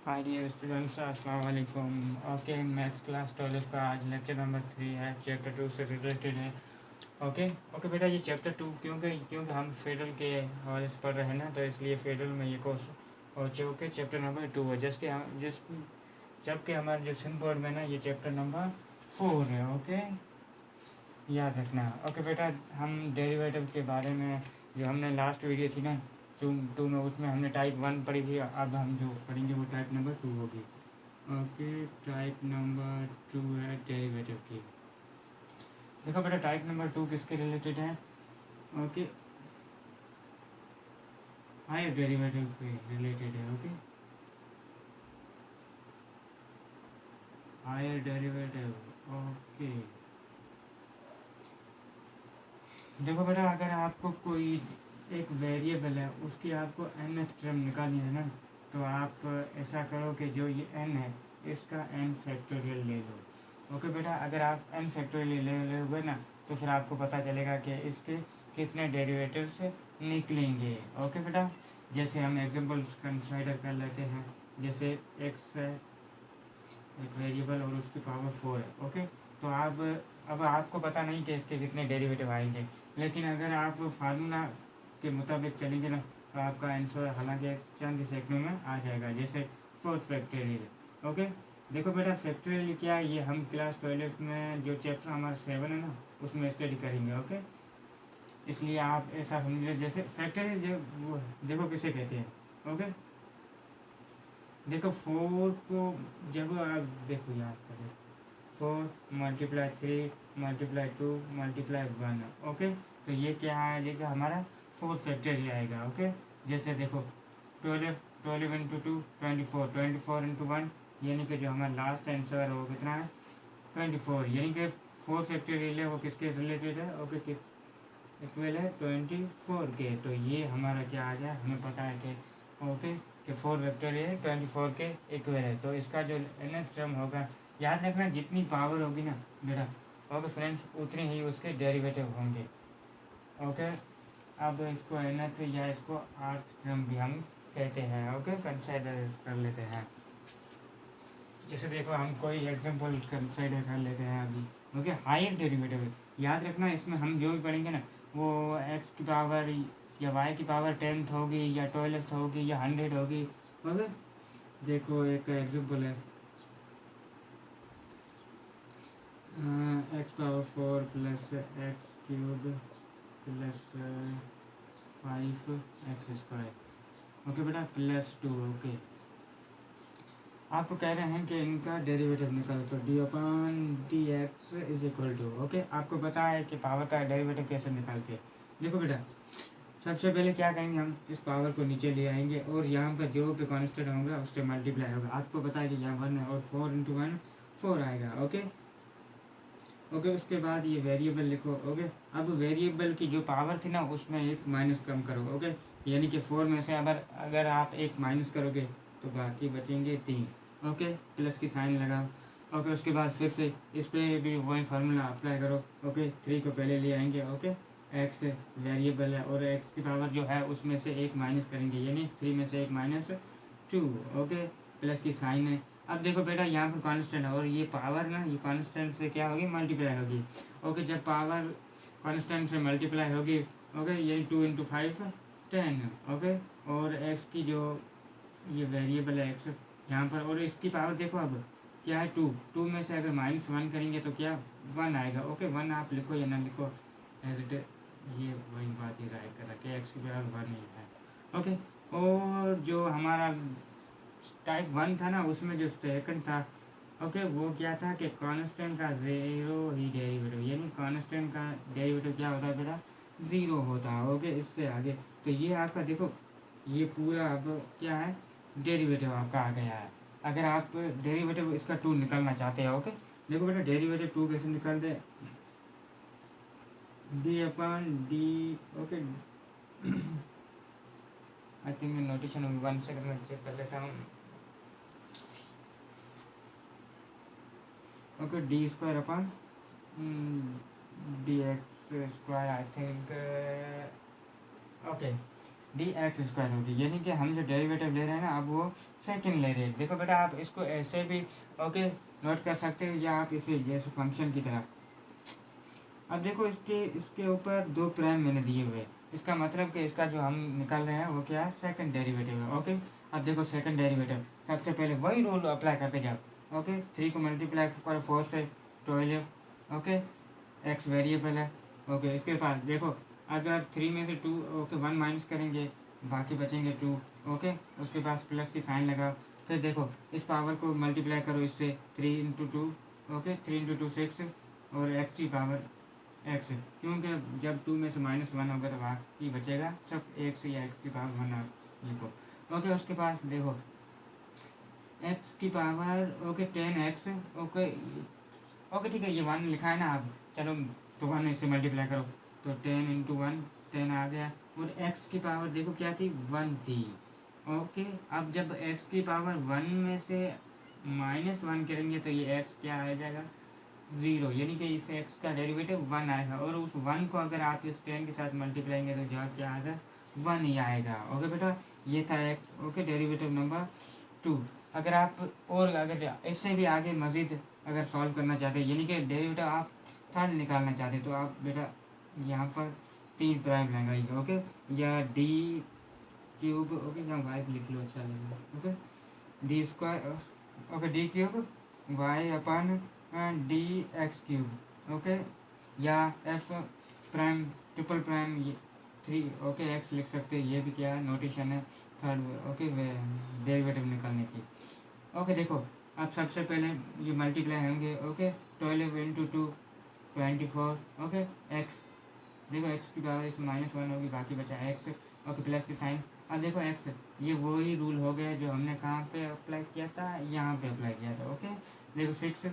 Hi dear students, अस्सलाम वालेकुम। Okay, maths class 12 का आज लेक्चर नंबर 3 है, चैप्टर 2 से रिलेटेड है। ओके ओके बेटा, ये चैप्टर 2 क्योंकि हम फेडरल के हवाले से पढ़ रहे हैं ना, तो इसलिए फेडरल में ये कोर्स और चूँकि चैप्टर नंबर 2 है, जबकि हमारे जो सिम बोर्ड में ना ये चैप्टर नंबर 4 है। ओके, याद रखना। ओके बेटा, हम डेरिवेटिव के बारे में जो हमने लास्ट वीडियो थी ना टू में, उसमें हमने टाइप 1 पढ़ी थी। अब हम जो पढ़ेंगे वो टाइप नंबर 2 होगी। ओके, टाइप नंबर 2 है डेरिवेटिव की। देखो बेटा, टाइप नंबर 2 किसके रिलेटेड है? ओके, हायर डेरिवेटिव पे रिलेटेड है। Okay, higher derivative. ओके, देखो बेटा, अगर आपको कोई एक वेरिएबल है उसकी आपको nth टर्म निकालनी है ना, तो आप ऐसा करो कि जो ये n है इसका n फैक्टोरियल ले लो। ओके बेटा, अगर आप n फैक्टोरियल ले लोगे ना, तो फिर आपको पता चलेगा कि इसके कितने डेरिवेटिव्स निकलेंगे। ओके बेटा, जैसे हम एग्जांपल्स कंसिडर कर लेते हैं। जैसे x है एक वेरिएबल और उसकी पावर 4 है। ओके, तो आप अब आपको पता नहीं कि इसके कितने डेरिवेटिव आएंगे, लेकिन अगर आप फार्मूला के मुताबिक चलेंगे ना, तो आपका आंसर हालांकि चंद सेकंडों में आ जाएगा। जैसे फोर्थ फैक्टोरियल। ओके, देखो बेटा, फैक्टोरियल क्या है, ये हम क्लास 12 में जो चैप्टर हमारा 7 है ना, उसमें स्टडी करेंगे। ओके, इसलिए आप ऐसा समझिए जैसे फैक्टोरियल जो वो देखो किसे कहते हैं। ओके, देखो 4 को जब आप देखो याद करें, 4 × 3 × 2 × 1। ओके, तो ये क्या आएगा हमारा 4 फैक्टोरियल आएगा। ओके, जैसे देखो 12 12 × 2 24 24 × 1, यानी कि जो हमारा लास्ट आंसर है वो कितना है 24, यानी कि 4 फैक्टोरियल है वो किसके रिलेटेड है? ओके, किस इक्वल है 24 के। तो ये हमारा क्या आ गया, हमें पता है कि ओके कि 4 फैक्टोरियल 24 के इक्वल है। तो इसका जो nth टर्म होगा, याद रखना जितनी पावर होगी ना बेटा, ओके फ्रेंड्स, उतने ही उसके डेरिवेटिव होंगे। ओके, अब इसको nth या इसको rth टर्म भी हम कहते हैं। ओके, कंसिडर कर लेते हैं। जैसे देखो, हम कोई एग्जांपल कंसिडर कर लेते हैं अभी। ओके, हायर डेरिवेटिव याद रखना, इसमें हम जो भी पढ़ेंगे ना, वो एक्स की पावर या वाई की पावर 10th होगी या 12th होगी या 100 होगी। ओके, देखो एक एग्जांपल है, x power 4 plus x cube plus 5 x²। Okay बेटा, +2। ओके, आपको कह रहे हैं कि इनका डेरिवेटिव निकालो, तो d/dx = ओके, आपको पता है कि पावर का डेरिवेटिव कैसे निकालते हैं। देखो बेटा, सबसे पहले क्या करेंगे, हम इस पावर को नीचे ले आएंगे और यहाँ पर जो भी कांस्टेंट होगा उससे मल्टीप्लाई होगा। आपको पता है कि यहाँ 1 है और 4 × 1 4 आएगा। ओके ओके, उसके बाद ये वेरिएबल लिखो। ओके, अब वेरिएबल की जो पावर थी ना उसमें एक माइनस कम करो। ओके, यानी कि 4 में से अगर अगर आप एक माइनस करोगे तो बाकी बचेंगे 3। ओके, प्लस की साइन लगाओ। ओके, उसके बाद फिर से इस पर भी वही फार्मूला अप्लाई करो। ओके, 3 को पहले ले आएंगे। ओके, एक्स वेरिएबल है और एक्स की पावर जो है उसमें से एक माइनस करेंगे, यानी 3 में से एक -2। ओके, प्लस की साइन है। अब देखो बेटा, यहाँ पर कांस्टेंट है और ये पावर ना, ये कांस्टेंट से क्या होगी, मल्टीप्लाई होगी। ओके, जब पावर कांस्टेंट से मल्टीप्लाई होगी, ओके, यही 2 × 5 10। ओके, और एक्स की जो ये वेरिएबल है एक्स यहाँ पर, और इसकी पावर देखो अब क्या है 2। 2 में से अगर -1 करेंगे तो क्या 1 आएगा। ओके, 1 आप लिखो या ना लिखो एज इट, ये वही बात ही राइट कर रखी है, एक्स की पावर 1 ही है। ओके, और जो हमारा टाइप 1 था ना, उसमें जो सेकंड था, ओके, वो क्या था कि कांस्टेंट का ज़ीरो ही डेरिवेटिव, यानी कांस्टेंट का डेरिवेटिव क्या होता है बेटा, ज़ीरो होता है। ओके, इससे आगे तो ये आपका देखो, ये पूरा अब क्या है, डेरिवेटिव आपका आ गया है। अगर आप डेरिवेटिव इसका 2 निकालना चाहते हो, ओके, देखो बेटा, डेरिवेटिव 2 कैसे निकाल दे, d/d। Okay, I think notation 1 second में चेक कर लेता हूँ। Okay, d² / dx², I think. Okay, D x square होगी, यानी कि हम जो डेरिवेटिव ले रहे हैं ना अब वो सेकंड ले रहे हैं। देखो बेटा आप इसको ऐसे भी ओके नोट कर सकते हो, या आप इसे जैसे फंक्शन की तरह। अब देखो इसके ऊपर दो प्राइम मैंने दिए हुए, इसका मतलब कि इसका जो हम निकाल रहे हैं वो क्या है, सेकंड डेरिवेटिव है। ओके अब देखो सेकंड डेरिवेटिव, सबसे पहले वही रूल अप्लाई करते जाओ। ओके 3 को मल्टीप्लाई करो 4 से 12। ओके एक्स वेरिएबल है। ओके इसके बाद देखो अगर 3 में से 2 ओके 1 माइनस करेंगे, बाकी बचेंगे 2। ओके उसके पास प्लस की साइन लगाओ, फिर देखो इस पावर को मल्टीप्लाई करो इससे 3 इंटू 2। ओके 3 इंटू 2 6 और एक्स की पावर एक्स, क्योंकि जब 2 में से -1 होगा तो बाकी बचेगा सिर्फ एक्स या एक्स की पावर 1 आप लिखो। ओके उसके बाद देखो एक्स की power okay 10x। Okay okay ठीक है, ये 1 लिखा है ना आप, चलो तो 1 इससे मल्टीप्लाई करो तो 10 इंटू 1 10 आ गया। और x की पावर देखो क्या थी, 1 थी। ओके अब जब x की पावर 1 में से -1 करेंगे तो ये x क्या आ जाएगा, 0, यानी कि इस x का डेरिवेटिव 1 आएगा। और उस 1 को अगर आप इस 10 के साथ मल्टीप्लाएंगे तो जवाब क्या आएगा, 1 ही आएगा। ओके बेटा ये था एक ओके डेरिवेटिव नंबर 2। अगर आप और अगर इससे भी आगे मज़ीद अगर सॉल्व करना चाहते हैं, यानी कि डेरिवेटिव आप थर्ड निकालना चाहते हैं, तो आप बेटा यहाँ पर 3 प्राइम लगाइए। ओके या डी क्यूब, ओके यहाँ वाई लिख लो अच्छा लगेगा। Okay D square, okay D cube Y upon D X cube. Okay या एफ प्राइम ट्रिपल प्राइम ये 3 ओके एक्स लिख सकते हैं, ये भी क्या नोटेशन है थर्ड ओके डेरिवेटिव निकालने की। ओके देखो अब सबसे पहले ये मल्टीप्लाई होंगे। Okay 12 into 2 24। ओके एक्स देखो एक्स की पावर इसमें -1 होगी, बाकी बचा एक्स। ओके प्लस की साइन। अब देखो एक्स ये वही रूल हो गया जो हमने कहाँ पे अप्लाई किया था, यहाँ पे अप्लाई किया था। ओके देखो 6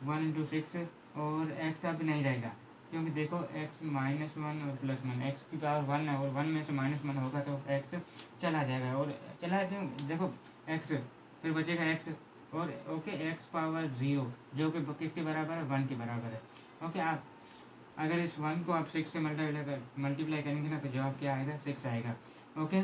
1 इंटू 6 और एक्स अब नहीं रहेगा, क्योंकि देखो एक्स -1 और +1, एक्स की पावर 1 है और 1 में से -1 होगा तो एक्स चला जाएगा। और चला देखो एक्स फिर बचेगा एक्स और ओके एक्स पावर 0 जो कि किसके बराबर है, 1 के बराबर है। ओके आप अगर इस 1 को आप 6 से मल्टीप्लाई करेंगे ना तो जवाब क्या आएगा, 6 आएगा। ओके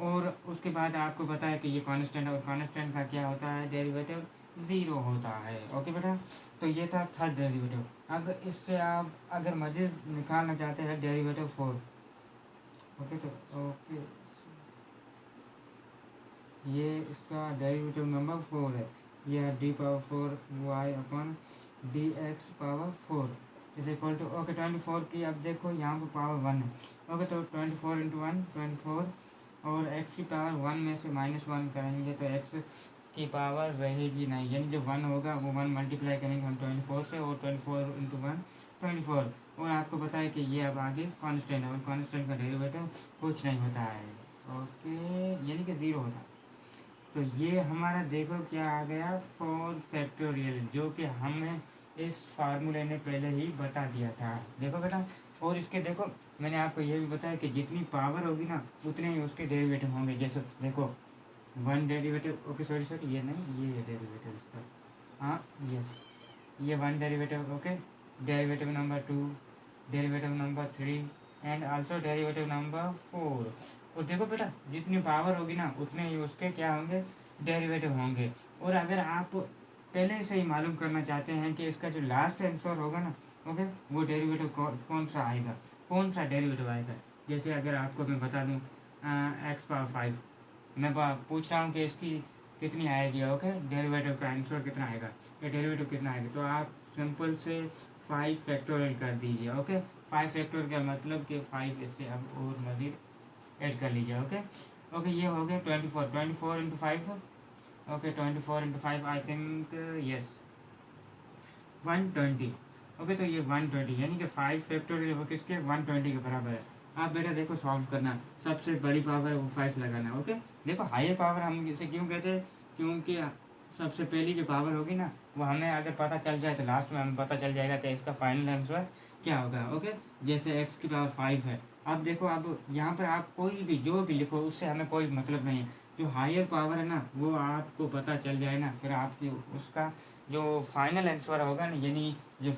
और उसके बाद आपको पता है कि ये कांस्टेंट है और कांस्टेंट का क्या होता है, डेरिवेटिव 0 होता है। ओके बेटा तो ये था थर्ड डेरिवेटिव। अब इससे आप अगर मज़ीद निकालना चाहते हैं डेरिवेटिव 4। ओके तो ओके ये इसका डेरिवेटिव नंबर 4 है, ये d power 4 y upon D x power 4 is equal to okay 24 की। अब देखो यहाँ पर पावर 1 है। ओके तो 24 इंटू 1 24 और x की पावर 1 में से -1 करेंगे तो x की पावर रहेगी नहीं, यानी जो 1 होगा वो 1 मल्टीप्लाई करेंगे हम 24 से और 24 इंटू 1 24। और आपको पता है कि ये अब आगे कांस्टेंट है और कांस्टेंट का डेरिवेटिव कुछ नहीं होता है। ओके यानी कि 0 होता है। तो ये हमारा देखो क्या आ गया 4 फैक्टोरियल, जो कि हमें इस फार्मूले ने पहले ही बता दिया था। देखो बेटा और इसके देखो मैंने आपको ये भी बताया कि जितनी पावर होगी ना उतने ही उसके डेरिवेटिव होंगे। जैसे देखो 1 डेरिवेटिव ओके सॉरी ये नहीं, ये डेरिवेटिव इसका, हाँ यस ये 1 derivative. Okay derivative number 2, derivative number 3 and also derivative number 4। और देखो बेटा जितनी पावर होगी ना उतने ही उसके क्या होंगे, डेरिवेटिव होंगे। और अगर आप पहले से ही मालूम करना चाहते हैं कि इसका जो लास्ट आंसर होगा ना ओके वो डेरिवेटिव कौन सा आएगा, कौन सा डेरिवेटिव आएगा। जैसे अगर आपको मैं बता दूँ एक्स पावर 5, मैं पूछ रहा हूँ कि इसकी कितनी आएगी। ओके डेरिवेटिव का आंसर कितना आएगा या डेरिवेटिव कितना आएगा, तो आप सिंपल से 5 फैक्टोरियल कर दीजिए। ओके 5 फैक्टोरियल का मतलब कि 5 इससे अब और मज़ीद ऐड कर लीजिए। ओके ओके ये हो गया 24 into 5। Okay 24 into 5 I think yes 120। Okay तो ये 120 यानी कि 5 फैक्टोरियल वो किसके 120 के बराबर है। आप बेटा देखो सॉल्व करना, सबसे बड़ी पावर है वो 5 लगाना। ओके देखो हाई पावर हम इसे क्यों कहते हैं, क्योंकि सबसे पहली जो पावर होगी ना वो हमें अगर पता चल जाए तो लास्ट में हमें पता चल जाएगा कि इसका फाइनल आंसर क्या होगा। ओके जैसे एक्स की पावर 5 है। अब देखो अब यहाँ पर आप कोई भी जो भी लिखो उससे हमें कोई मतलब नहीं है, जो हायर पावर है ना वो आपको पता चल जाए ना फिर आपकी उसका जो फाइनल आंसर होगा ना, यानी जो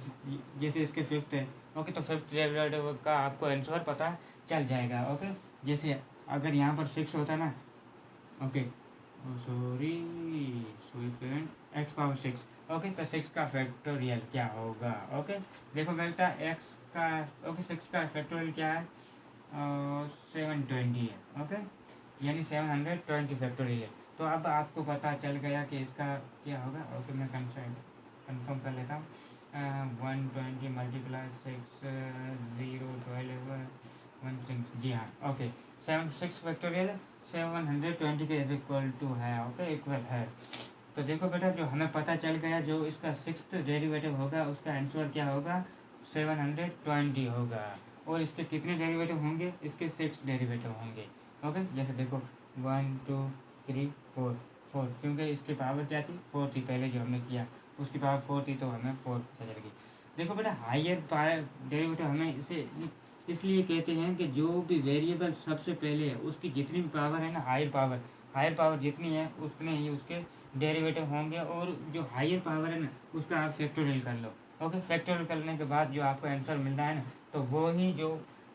जैसे इसके 5th है। ओके तो 5th डेरिवेटिव का आपको आंसर पता चल जाएगा। ओके जैसे अगर यहाँ पर 6 होता ना, okay sorry friend, x power 6, okay तो 6 का फैक्टोरियल क्या होगा। ओके देखो बेटा एक्स का, ओके 6 का फैक्टोरियल क्या है, 720 है। ओके यानी 720 फैक्टोरियल है। तो अब आपको पता चल गया कि इसका क्या होगा। ओके मैं कंफर्म कर लेता हूँ। 120 मल्टीप्लाई 6 0 12 16, जी हाँ ओके 6 फैक्टोरियल 720 के इज इक्वल टू है। ओके इक्वल है। तो देखो बेटा जो हमें पता चल गया, जो इसका 6th डेरिवेटिव होगा उसका आंसर क्या होगा, 720 होगा। और इसके कितने डेरिवेटिव होंगे, इसके 6 डेरिवेटिव होंगे। ओके जैसे देखो 1 2 3 4, क्योंकि इसकी पावर क्या थी 4 थी, पहले जो हमने किया उसकी पावर 4 थी तो हमें 4 पता चल गई। देखो बेटा हायर पावर डेरिवेटिव हमें इसे इसलिए कहते हैं कि जो भी वेरिएबल सबसे पहले है उसकी जितनी भी पावर है ना, हायर पावर जितनी है उतने ही उसके डेरिवेटिव होंगे। और जो हायर पावर है ना उसका आप फैक्टोरियल कर लो। ओके फैक्टोरियल करने के बाद जो आपको आंसर मिल रहा है ना, तो वो ही जो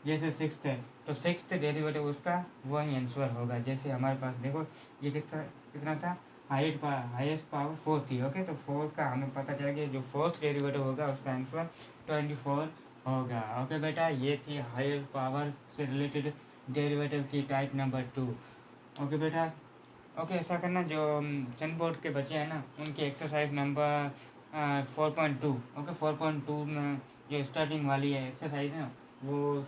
जैसे 6th है तो 6th डेरिवेटिव उसका वही आंसर होगा। जैसे हमारे पास देखो ये कितना था, हाईएस्ट पावर 4 थी। ओके तो 4 का हमें पता चला कि जो 4th डेरिवेटिव होगा उसका आंसर 24 होगा। ओके बेटा ये थी हायर पावर से रिलेटेड डेरिवेटिव की टाइप नंबर 2। ओके बेटा ओके ऐसा करना, जो चंद बोर्ड के बच्चे हैं ना उनकी एक्सरसाइज नंबर 4.2, ओके 4.2 में जो स्टार्टिंग वाली है एक्सरसाइज है वो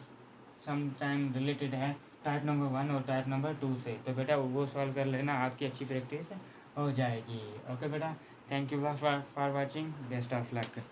सम टाइम रिलेटेड है टाइप नंबर 1 और टाइप नंबर 2 से। तो बेटा वो सॉल्व कर लेना, आपकी अच्छी प्रैक्टिस हो जाएगी। ओके बेटा thank you for watching, best of luck.